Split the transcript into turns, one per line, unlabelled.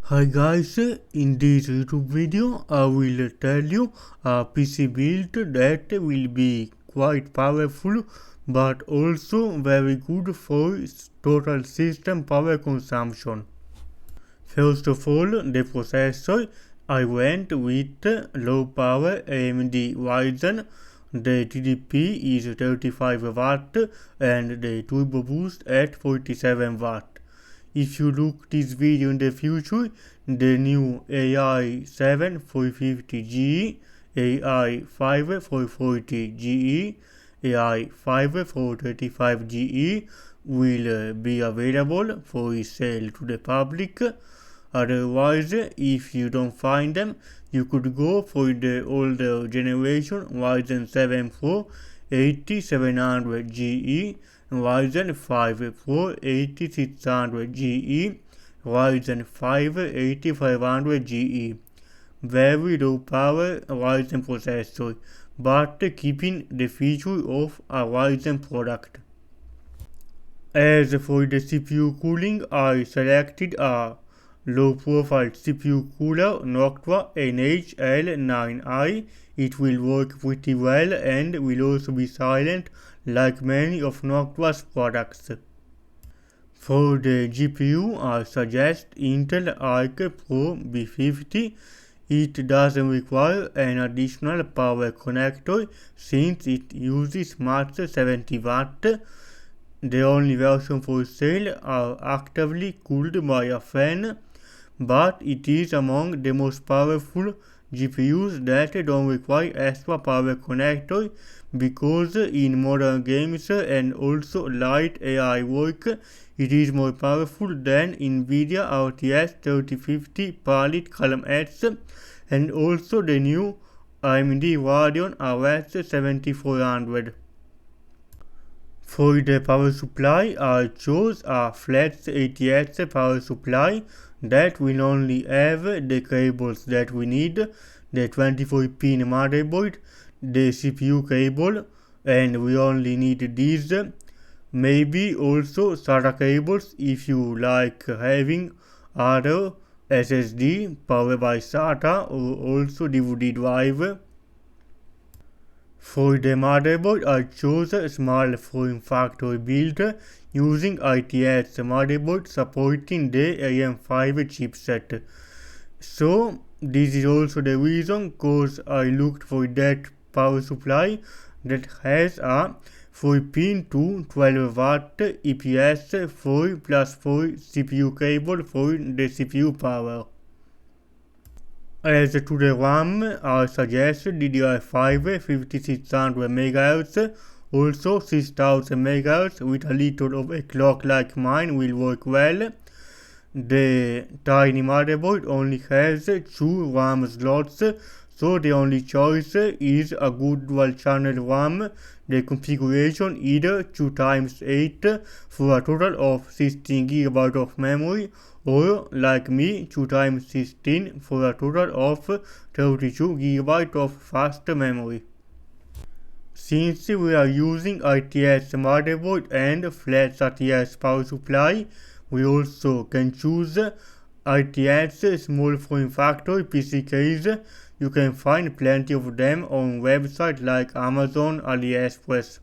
Hi guys, in this YouTube video I will tell you a PC build that will be quite powerful but also very good for total system power consumption. First of all, the processor. I went with low power AMD Ryzen. The TDP is 35 watt and the turbo boost at 47 watt. If you look this video in the future, the new AI7 450GE, AI5 440GE, AI5 435GE will be available for sale to the public. Otherwise, if you don't find them, you could go for the older generation Ryzen 7 Pro 8700GE, Ryzen 5 Pro 8600GE, Ryzen 5 8500GE. Very low power Ryzen processor, but keeping the feature of a Ryzen product. As for the CPU cooling, I selected a low-profile CPU cooler Noctua NHL9i. It will work pretty well and will also be silent like many of Noctua's products. For the GPU, I suggest Intel Arc Pro B50. It doesn't require an additional power connector since it uses max 70 watt. The only version for sale are actively cooled by a fan, but it is among the most powerful GPUs that don't require extra power connector because in modern games and also light AI work, it is more powerful than Nvidia RTX 3050 Palit Column X and also the new AMD Radeon RX 7400. For the power supply, I chose a Flex ATX power supply that will only have the cables that we need, the 24-pin motherboard, the CPU cable, and we only need these. Maybe also SATA cables if you like having other SSD powered by SATA or also DVD drive. For the motherboard, I chose a small form factor build using ITX motherboard supporting the AM5 chipset. So this is also the reason cause I looked for that power supply that has a 4-pin to 12 watt EPS 4+4 CPU cable for the CPU power. As to the RAM, I suggest DDR5 5600 MHz, also 6000 MHz with a little of a clock like mine will work well. The tiny motherboard only has 2 RAM slots, so the only choice is a good dual channel RAM, the configuration either 2x8 for a total of 16 GB of memory, or like me 2x16 for a total of 32 GB of fast memory. Since we are using ITX motherboard and Flex ATX power supply, we also can choose ITX small form factor PC case. You can find plenty of them on websites like Amazon, AliExpress.